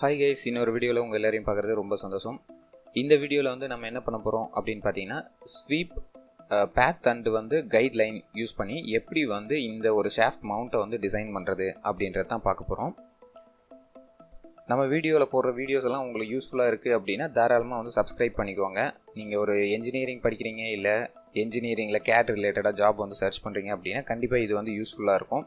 Hi guys, இன்னொரு வீடியோவில் உங்கள் எல்லாரையும் பார்க்குறது ரொம்ப சந்தோஷம். இந்த வீடியோவில் வந்து நம்ம என்ன பண்ண போகிறோம் அப்படின்னு பார்த்தீங்கன்னா, ஸ்வீப் பேத் அண்ட் வந்து கைட்லைன் யூஸ் பண்ணி எப்படி வந்து இந்த ஒரு ஷாஃப்ட் மவுண்ட்டை வந்து டிசைன் பண்ணுறது அப்படின்றது தான் பார்க்க போகிறோம். நம்ம வீடியோவில் போடுற வீடியோஸ் எல்லாம் உங்களுக்கு யூஸ்ஃபுல்லாக இருக்குது அப்படின்னா தாராளமாக வந்து சப்ஸ்கிரைப் பண்ணிக்கோங்க. நீங்கள் ஒரு என்ஜினியரிங் படிக்கிறீங்க, இல்லை என்ஜினியரிங்கில் CAD ரிலேட்டடாக ஜாப் வந்து சர்ச் பண்ணுறீங்க அப்படின்னா கண்டிப்பாக இது வந்து யூஸ்ஃபுல்லாக இருக்கும்.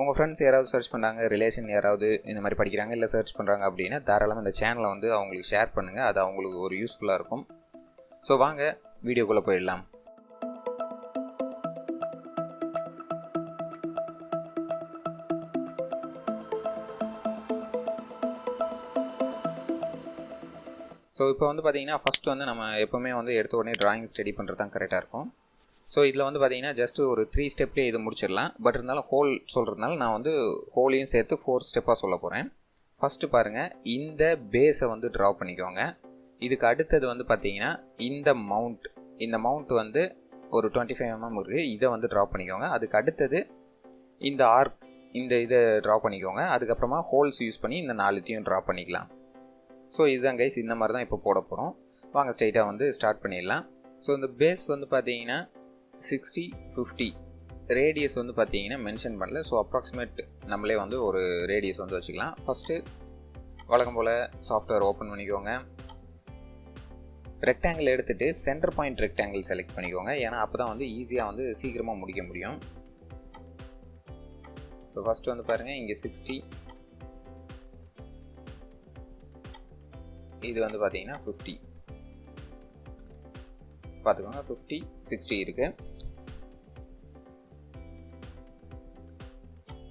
உங்கள் ஃப்ரெண்ட்ஸ் யாராவது சர்ச் பண்ணுறாங்க, ரிலேஷன் யாராவது இந்த மாதிரி படிக்கிறாங்க இல்லை சர்ச் பண்ணுறாங்க அப்படின்னா தாராளமாக இந்த சேனலை வந்து அவங்களுக்கு ஷேர் பண்ணுங்கள். அது அவங்களுக்கு ஒரு யூஸ்ஃபுல்லாக இருக்கும். ஸோ வாங்க வீடியோக்குள்ளே போயிடலாம். ஸோ இப்போ வந்து பார்த்தீங்கன்னா ஃபஸ்ட்டு வந்து நம்ம எப்போவுமே வந்து எடுத்த உடனே ட்ராயிங் ஸ்டடி பண்ணுறது தான் கரெக்டாக இருக்கும். ஸோ இதில் வந்து பார்த்தீங்கன்னா ஜஸ்ட்டு ஒரு 3 ஸ்டெப்லேயே இது முடிச்சிடலாம். பட் இருந்தாலும் ஹோல் சொல்கிறதுனால நான் வந்து ஹோலையும் சேர்த்து 4 ஸ்டெப்பாக சொல்ல போகிறேன். ஃபஸ்ட்டு பாருங்கள், இந்த பேஸை வந்து ட்ரா பண்ணிக்கோங்க. இதுக்கு அடுத்தது வந்து பார்த்தீங்கன்னா இந்த மவுண்ட் வந்து ஒரு 25 mm இருக்குது, இதை வந்து ட்ரா பண்ணிக்கோங்க. அதுக்கு அடுத்தது இந்த ஆர்க், இதை ட்ரா பண்ணிக்கோங்க. அதுக்கப்புறமா ஹோல்ஸ் யூஸ் பண்ணி இந்த 4த்தையும் ட்ரா பண்ணிக்கலாம். ஸோ இதுதான் கைஸ், இந்த மாதிரி தான் இப்போ போட போகிறோம். வாங்க ஸ்ட்ரைட்டாக வந்து ஸ்டார்ட் பண்ணிடலாம். ஸோ இந்த பேஸ் வந்து பார்த்தீங்கன்னா 60, 50 ரேடியஸ் வந்து பார்த்தீங்கன்னா மென்ஷன் பண்ணல. ஸோ அப்ராக்சிமேட் நம்மளே வந்து ஒரு ரேடியஸ் வந்து வச்சுக்கலாம். ஃபஸ்ட்டு வழக்கம் போல் சாஃப்ட்வேர் ஓப்பன் பண்ணிக்கோங்க. ரெக்டாங்கிள் எடுத்துகிட்டு சென்டர் பாயிண்ட் ரெக்டாங்கிள் செலக்ட் பண்ணிக்கோங்க. ஏன்னா அப்போ தான் வந்து ஈஸியாக வந்து சீக்கிரமாக முடிக்க முடியும். ஸோ ஃபஸ்ட்டு வந்து பாருங்கள், இங்கே 60, இது வந்து பார்த்தீங்கன்னா 50 பார்த்துக்கோங்க. 50, 60 இருக்குது.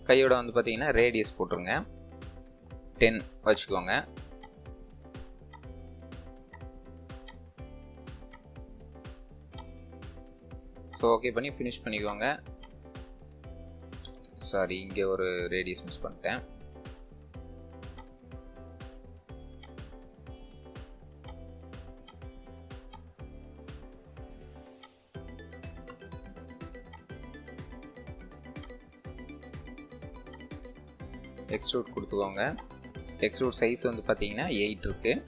கையோட வந்து பார்த்தீங்கன்னா ரேடியஸ் போட்டுருங்க, 10 வச்சுக்கோங்க. ஸோ ஓகே பண்ணி ஃபினிஷ் பண்ணிக்கோங்க. சாரி, இங்கே ஒரு ரேடியஸ் மிஸ் பண்ணிட்டேன். எக்ஸ்ட்ரூட் கொடுத்துக்கோங்க. எக்ஸ்ட்ரூட் சைஸ் வந்து பார்த்தீங்கன்னா 8 இருக்குது.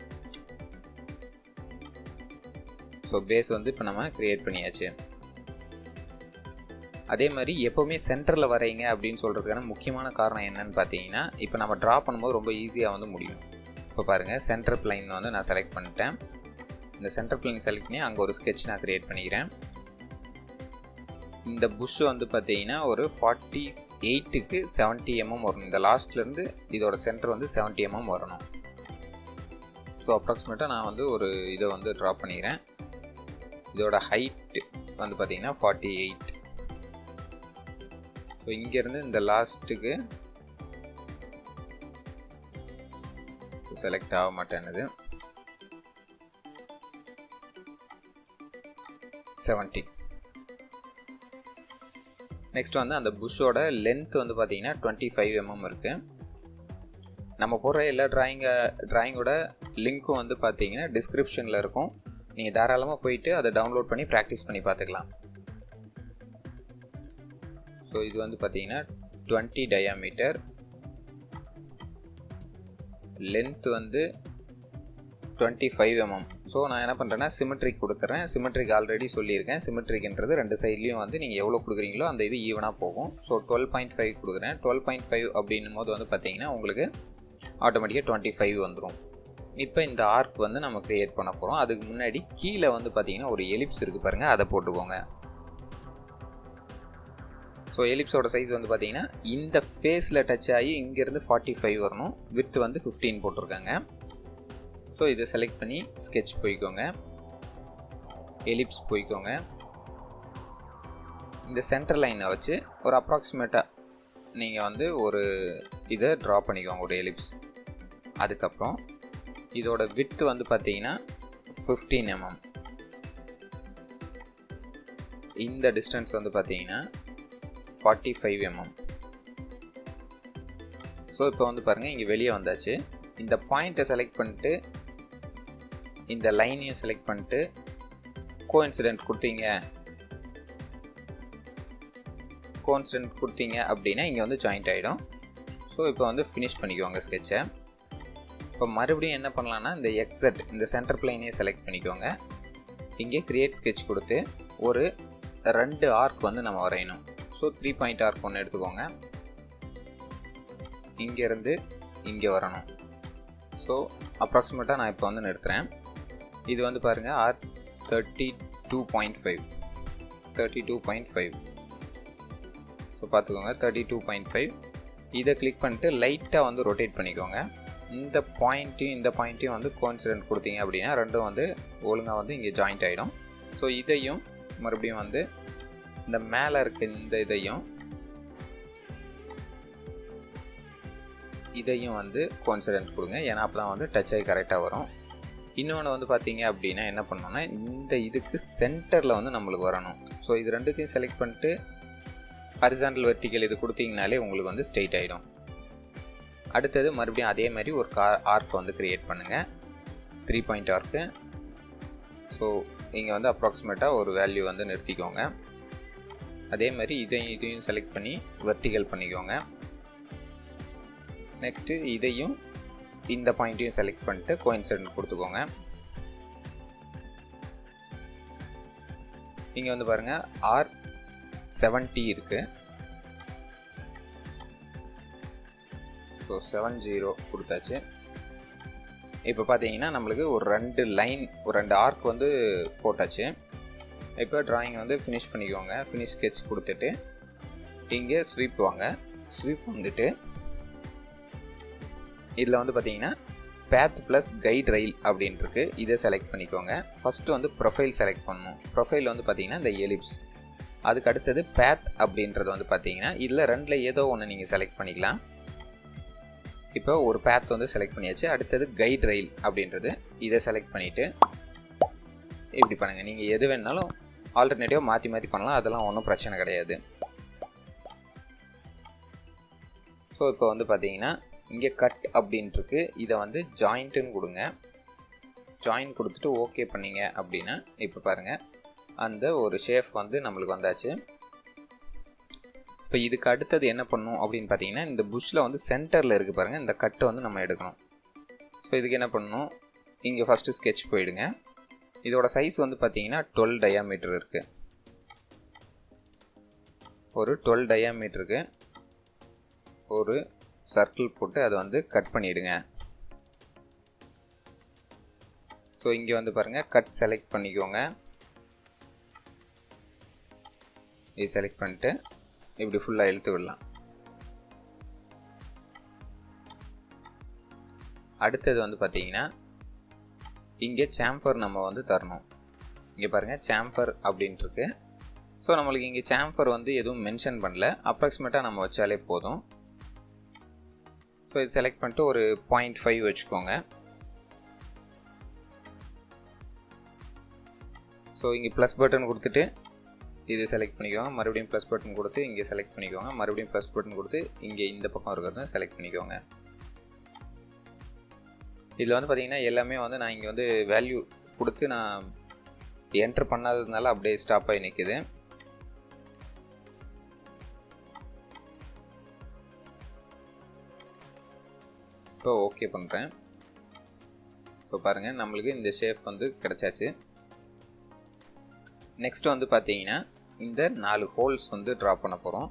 ஸோ பேஸ் வந்து இப்போ நம்ம க்ரியேட் பண்ணியாச்சு. அதே மாதிரி எப்போவுமே சென்டரில் வரைங்க அப்படின்னு சொல்கிறதுக்கான முக்கியமான காரணம் என்னன்னு பார்த்தீங்கன்னா, இப்போ நம்ம ட்ரா பண்ணும்போது ரொம்ப ஈஸியாக வந்து முடியும். இப்போ பாருங்கள், சென்டர் பிளைன் வந்து நான் செலக்ட் பண்ணிட்டேன். இந்த சென்டர் பிளைன் செலக்ட் பண்ணி அங்கே ஒரு ஸ்கெட்ச் நான் க்ரியேட் பண்ணிக்கிறேன். இந்த புஷ் வந்து பார்த்தீங்கன்னா ஒரு 48க்கு 70 mm வரணும். இந்த லாஸ்ட்லேருந்து இதோட சென்டர் வந்து 70 mm வரணும். ஸோ அப்ராக்சிமேட்டாக நான் வந்து ஒரு இதை வந்து ட்ரா பண்ணிக்கிறேன். இதோட ஹைட் வந்து பார்த்தீங்கன்னா 48. ஸோ இங்கேருந்து இந்த லாஸ்ட்டுக்கு செலக்ட் ஆக மாட்டேன்னுது. 70. நெக்ஸ்ட் வந்து அந்த புஷ்ஷோட லென்த் வந்து பார்த்தீங்கன்னா 25 mm இருக்குது. நம்ம போடுற எல்லா ட்ராயிங்கோட லிங்க்கும் வந்து பார்த்தீங்கன்னா டிஸ்கிரிப்ஷனில் இருக்கும். நீங்கள் தாராளமாக போயிட்டு அதை டவுன்லோட் பண்ணி ப்ராக்டிஸ் பண்ணி பார்த்துக்கலாம். ஸோ இது வந்து பார்த்தீங்கன்னா 20 டயாமீட்டர், லென்த் வந்து 25 mm. ஸோ நான் என்ன பண்ணுறேன்னா சிமெட்ரிக் கொடுத்துட்றேன். சிமெட்ரிக் ஆல்ரெடி சொல்லியிருக்கேன். சிமெட்ரிக்ன்றது 2 சைட்லேயும் வந்து நீங்கள் எவ்வளோ கொடுக்குறீங்களோ அந்த இது ஈவனாக போகும். ஸோ 12.5 கொடுக்குறேன். 12.5 அப்படின்னும் போது வந்து பார்த்தீங்கன்னா உங்களுக்கு ஆட்டோமேட்டிக்காக 25 வந்துடும். இப்போ இந்த ஆர்க் வந்து நம்ம க்ரியேட் பண்ண போகிறோம். அதுக்கு முன்னாடி கீழே வந்து பார்த்தீங்கன்னா ஒரு எலிப்ஸ் இருக்குது பாருங்கள், அதை போட்டுக்கோங்க. ஸோ எலிப்ஸோட சைஸ் வந்து பார்த்தீங்கன்னா இந்த ஃபேஸில் டச் ஆகி இங்கேருந்து 45 வரணும். விட்த் வந்து 15 போட்டிருக்காங்க. ஸோ இதை செலக்ட் பண்ணி ஸ்கெட்ச் போய்க்கோங்க, எலிப்ஸ் போய்க்கோங்க. இந்த சென்டர் லைனை வச்சு ஒரு அப்ராக்சிமேட்டாக நீங்கள் வந்து ஒரு இதை ட்ரா பண்ணிக்கோங்க, ஒரு எலிப்ஸ். அதுக்கப்புறம் இதோட விட்த் வந்து பார்த்தீங்கன்னா 15 mm. இந்த டிஸ்டன்ஸ் வந்து பார்த்தீங்கன்னா 45 mm. ஸோ இப்போ வந்து பாருங்கள், இங்கே வெளியே வந்தாச்சு. இந்த பாயிண்ட்டை செலக்ட் பண்ணிட்டு இந்த லைனையும் செலக்ட் பண்ணிட்டு கோஇன்சிடென்ட் கொடுத்தீங்க அப்படின்னா இங்கே வந்து ஜாயிண்ட் ஆகிடும். ஸோ இப்போ வந்து ஃபினிஷ் பண்ணிக்கோங்க ஸ்கெட்சை. இப்போ மறுபடியும் என்ன பண்ணலான்னா இந்த எக்ஸட் இந்த சென்டர் பிளைனே செலக்ட் பண்ணிக்கோங்க. இங்கே கிரியேட் ஸ்கெட்ச் கொடுத்து ஒரு 2 ஆர்க் வந்து நம்ம வரையணும். ஸோ 3 பாயிண்ட் ஆர்க் ஒன்று எடுத்துக்கோங்க. இங்கேருந்து இங்கே வரணும். ஸோ அப்ராக்சிமேட்டாக நான் இப்போ வந்து நிறுத்துகிறேன். இது வந்து பாருங்கள் ஆர்க் 32.5 ஸோ பார்த்துக்கோங்க 32.5. இதை கிளிக் பண்ணிட்டு லைட்டாக வந்து ரொட்டேட் பண்ணிக்கோங்க. இந்த பாயிண்ட்டையும் வந்து கோஇன்சிடென்ட் கொடுத்தீங்க அப்படின்னா ரெண்டும் வந்து ஒழுங்காக வந்து இங்கே ஜாயிண்ட் ஆகிடும். ஸோ இதையும் மறுபடியும் வந்து இந்த மேலே இருக்க இந்த இதையும் வந்து கோஇன்சிடென்ட் கொடுங்க. ஏன்னா அப்போ தான் வந்து டச் ஆகி கரெக்டாக வரும். இன்னொன்று வந்து பார்த்தீங்க அப்படின்னா என்ன பண்ணோன்னா இந்த இதுக்கு சென்டரில் வந்து நம்மளுக்கு வரணும். ஸோ இது ரெண்டுத்தையும் செலக்ட் பண்ணிட்டு ஹரிசாண்டல் வெர்டிக்கல் இது கொடுத்தீங்கனாலே உங்களுக்கு வந்து ஸ்ட்ரெயிட் ஆகிடும். அடுத்தது மறுபடியும் அதே மாதிரி ஒரு ஆர்க் வந்து க்ரியேட் பண்ணுங்கள், 3 பாயிண்ட் ஆர்க்கு. ஸோ இங்கே வந்து அப்ராக்சிமேட்டாக ஒரு வேல்யூ வந்து நிறுத்திக்கோங்க. அதே மாதிரி இதையும் செலக்ட் பண்ணி வெர்டிக்கல் பண்ணிக்கோங்க. நெக்ஸ்ட்டு இதையும் இந்த பாயிண்ட்டையும் செலக்ட் பண்ணிட்டு கோஇன்சிடென்ட் கொடுத்துக்கோங்க. இங்கே வந்து பாருங்கள் R70 இருக்குது. ஸோ 70 கொடுத்தாச்சு. இப்போ பார்த்தீங்கன்னா நம்மளுக்கு ஒரு 2 ஆர்க் வந்து போட்டாச்சு. இப்போ டிராயிங் வந்து ஃபினிஷ் பண்ணிக்கோங்க. ஃபினிஷ் ஸ்கெட்ச் கொடுத்துட்டு இங்கே ஸ்வீப் வாங்க. ஸ்வீப் வந்துட்டு இதில் வந்து பார்த்தீங்கன்னா பேத் ப்ளஸ் கைட் ரயில் அப்படின்ட்டுருக்கு. இதை செலக்ட் பண்ணிக்கோங்க. ஃபஸ்ட்டு வந்து ப்ரொஃபைல் செலக்ட் பண்ணணும். ப்ரொஃபைல் வந்து பார்த்தீங்கன்னா இந்த எலிப்ஸ். அதுக்கு அடுத்தது பேத் அப்படின்றது வந்து பார்த்தீங்கன்னா இதில் 2ல் ஏதோ ஒன்று நீங்கள் செலக்ட் பண்ணிக்கலாம். இப்போ ஒரு பேத் வந்து செலக்ட் பண்ணியாச்சு. அடுத்தது கைட் ரயில் அப்படின்றது இதை செலக்ட் பண்ணிவிட்டு இப்படி பண்ணுங்கள். நீங்கள் எது வேணாலும் ஆல்டர்னேட்டிவாக மாற்றி பண்ணலாம். அதெல்லாம் ஒன்றும் பிரச்சனை கிடையாது. ஸோ இப்போ வந்து பார்த்தீங்கன்னா இங்கே கட் அப்படின்ட்டுருக்கு. இதை வந்து ஜாயிண்ட்டுன்னு கொடுங்க. ஜாயின் கொடுத்துட்டு ஓகே பண்ணிங்க அப்படின்னா இப்போ பாருங்கள் அந்த ஒரு ஷேப் வந்து நம்மளுக்கு வந்தாச்சு. இப்போ இதுக்கு அடுத்தது என்ன பண்ணணும் அப்படின்னு பார்த்தீங்கன்னா இந்த புஷ்ஷில் வந்து சென்டரில் இருக்குது பாருங்கள், இந்த கட்டை வந்து நம்ம எடுக்கணும். ஸோ இதுக்கு என்ன பண்ணணும், இங்கே ஃபஸ்ட்டு ஸ்கெட்ச் போயிடுங்க. இதோட சைஸ் வந்து பார்த்தீங்கன்னா 12 டயாமீட்டர் இருக்குது. ஒரு 12 டயாமீட்டருக்கு ஒரு சர்க்கிள் போட்டு அதை வந்து கட் பண்ணிவிடுங்க. ஸோ இங்கே வந்து பாருங்கள் கட் செலக்ட் பண்ணிக்கோங்க. இது செலக்ட் பண்ணிட்டு இப்படி ஃபுல்லாக இழுத்து விடலாம். அடுத்தது வந்து பார்த்தீங்கன்னா இங்கே சாம்பர் நம்ம வந்து தரணும். இங்கே பாருங்கள் சாம்பர் அப்படின்ட்டுருக்கு. ஸோ நம்மளுக்கு இங்கே சாம்பர் வந்து எதுவும் மென்ஷன் பண்ணல, அப்ராக்சிமேட்டாக நம்ம வச்சாலே போதும். ஸோ இது செலக்ட் பண்ணிட்டு ஒரு 0.5 வச்சுக்கோங்க. ஸோ இங்கே ப்ளஸ் பட்டன் கொடுத்துட்டு இது செலக்ட் பண்ணிக்கோங்க. மறுபடியும் ப்ளஸ் பட்டன் கொடுத்து இங்கே செலக்ட் பண்ணிக்கோங்க. மறுபடியும் ப்ளஸ் பட்டன் கொடுத்து இங்கே இந்த பக்கம் இருக்கிறத செலக்ட் பண்ணிக்கோங்க. இதில் வந்து பார்த்தீங்கன்னா எல்லாமே வந்து நான் இங்கே வந்து வேல்யூ கொடுத்து நான் என்ட்ரு பண்ணாததுனால அப்படியே ஸ்டாப் ஆகி நிற்குது. இப்போ ஓகே பண்ணுறேன். இப்போ பாருங்கள் நம்மளுக்கு இந்த ஷேப் வந்து கிடச்சாச்சு. நெக்ஸ்ட் வந்து பார்த்தீங்கன்னா இந்த 4 ஹோல்ஸ் வந்து ட்ரா பண்ண போகிறோம்.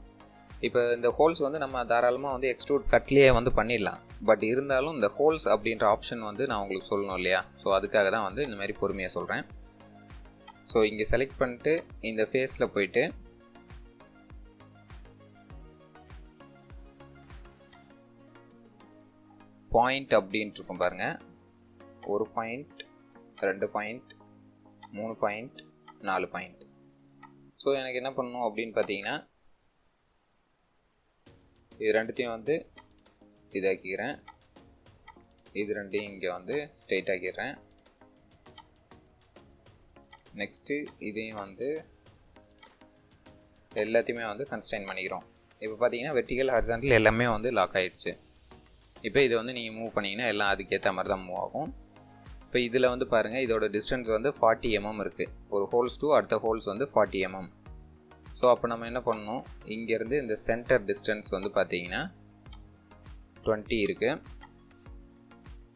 இப்போ இந்த ஹோல்ஸ் வந்து நம்ம தாராளமாக வந்து எக்ஸ்ட்ரூட் கட்லேயே வந்து பண்ணிடலாம். பட் இருந்தாலும் இந்த ஹோல்ஸ் அப்படின்ற ஆப்ஷன் வந்து நான் உங்களுக்கு சொல்லணும் இல்லையா? ஸோ அதுக்காக தான் வந்து இந்த மாதிரி பொறுமையாக சொல்கிறேன். ஸோ இங்கே செலக்ட் பண்ணிட்டு இந்த ஃபேஸில் போயிட்டு பாயிண்ட் அப்படின்ட்டு இருக்கும் பாருங்கள். 1 point, 2 point, 3 point, 4 point. So எனக்கு என்ன பண்ணணும் அப்படின்னு பார்த்தீங்கன்னா இது ரெண்டுத்தையும் வந்து இதாக்கிக்கிறேன். இது ரெண்டையும் இங்கே வந்து ஸ்ட்ரெயிட் ஆக்கிடுறேன். நெக்ஸ்ட்டு இதையும் வந்து எல்லாத்தையுமே வந்து கன்ஸ்ட்ரைன் பண்ணிக்கிறோம். இப்போ பார்த்தீங்கன்னா வெர்டிகல் ஹாரிசான்டல் எல்லாமே வந்து லாக் ஆகிடுச்சு. இப்போ இதை வந்து நீங்கள் மூவ் பண்ணிங்கன்னா எல்லாம் அதுக்கேற்ற மாதிரி தான் மூவ் ஆகும். இப்போ இதில் வந்து பாருங்கள் இதோட டிஸ்டன்ஸ் வந்து 40 mm இருக்குது. ஒரு ஹோல்ஸ் டூ அடுத்த ஹோல்ஸ் வந்து 40 mm. ஸோ அப்போ நம்ம என்ன பண்ணணும், இங்கேருந்து இந்த சென்டர் டிஸ்டன்ஸ் வந்து பார்த்தீங்கன்னா 20 இருக்குது.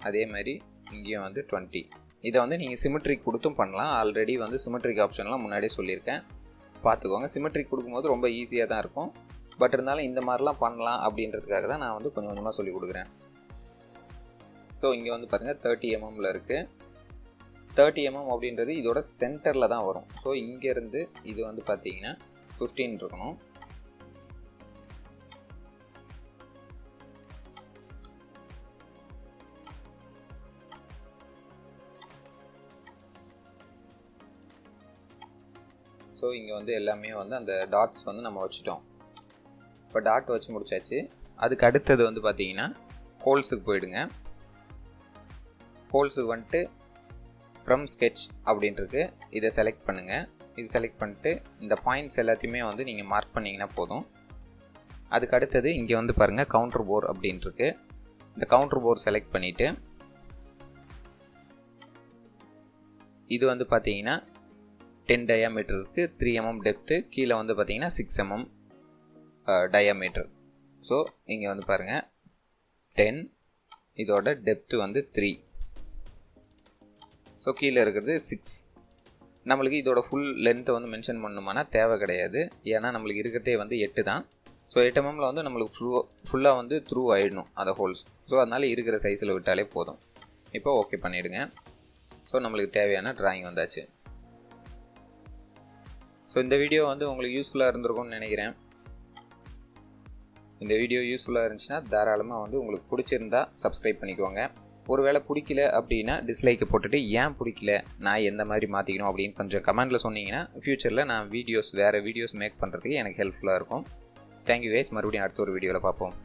அதே மாதிரி இங்கேயும் வந்து 20. இதை வந்து நீங்கள் சிமெட்ரிக் கொடுத்தும் பண்ணலாம். ஆல்ரெடி வந்து சிமெட்ரிக் ஆப்ஷன்லாம் முன்னாடியே சொல்லியிருக்கேன், பார்த்துக்கோங்க. சிமெட்ரிக் கொடுக்கும்போது ரொம்ப ஈஸியாக தான் இருக்கும். பட் இருந்தாலும் இந்த மாதிரிலாம் பண்ணலாம் அப்படின்றதுக்காக தான் நான் வந்து கொஞ்சம் கொஞ்சமாக சொல்லி கொடுக்குறேன். ஸோ இங்கே வந்து பாருங்கள் 30 mm இருக்குது. 30 mm அப்படின்றது இதோட சென்டரில் தான் வரும். ஸோ இங்கேருந்து இது வந்து பார்த்தீங்கன்னா 15 இருக்கணும். ஸோ இங்கே வந்து எல்லாமே வந்து அந்த டாட்ஸ் வந்து நம்ம வச்சுட்டோம். இப்போ டாட் வச்சு முடிச்சாச்சு. அதுக்கு அடுத்தது வந்து பார்த்தீங்கன்னா ஹோல்ஸுக்கு போயிடுங்க. ஹோல்ஸுக்கு வந்துட்டு ஃப்ரம் ஸ்கெட்ச் அப்படின்ட்டுருக்கு, இதை செலக்ட் பண்ணுங்கள். இது செலக்ட் பண்ணிட்டு இந்த பாயிண்ட்ஸ் எல்லாத்தையுமே வந்து நீங்கள் மார்க் பண்ணிங்கன்னா போதும். அதுக்கு அடுத்தது இங்கே வந்து பாருங்கள் கவுண்டர் போர் அப்படின்ட்டுருக்கு. இந்த கவுண்டர் போர் செலக்ட் பண்ணிவிட்டு இது வந்து பார்த்தீங்கன்னா 10 diameter இருக்குது, 3 mm டெப்த்து, கீழே வந்து பார்த்தீங்கன்னா 6 mm diameter. ஸோ இங்கே வந்து பாருங்கள் 10, இதோட டெப்த்து வந்து 3, ஸோ கீழே இருக்கிறது 6. நம்மளுக்கு இதோட ஃபுல் லென்த்தை வந்து மென்ஷன் பண்ணணுமானா தேவை கிடையாது, ஏன்னா நம்மளுக்கு இருக்கிறதே வந்து 8 தான். ஸோ 8 mmல வந்து நம்மளுக்கு ஃபுல்லாக வந்து த்ரூ ஆகிடணும் அந்த ஹோல்ஸ். ஸோ அதனால் இருக்கிற சைஸில் விட்டாலே போதும். இப்போ ஓகே பண்ணிவிடுங்க. ஸோ நம்மளுக்கு தேவையான டிராயிங் வந்தாச்சு. ஸோ இந்த வீடியோ வந்து உங்களுக்கு யூஸ்ஃபுல்லாக இருந்திருக்கும்னு நினைக்கிறேன். இந்த வீடியோ யூஸ்ஃபுல்லாக இருந்துச்சுன்னா தாராளமாக வந்து உங்களுக்கு பிடிச்சிருந்தா சப்ஸ்கிரைப் பண்ணிக்கோங்க. ஒருவேளை பிடிக்கல அப்படின்னா டிஸ்லைக்கை போட்டுட்டு ஏன் பிடிக்கல, நான் எந்த மாதிரி மாற்றிக்கணும் அப்படின்னு கொஞ்சம் கமெண்ட்டில் சொன்னீங்கன்னா ஃப்யூச்சரில் நான் வேறு வீடியோஸ் மேக் பண்ணுறதுக்கு எனக்கு ஹெல்ப்ஃபுல்லாக இருக்கும். Thank you guys. மறுபடியும் அடுத்த ஒரு வீடியோவில் பார்ப்போம்.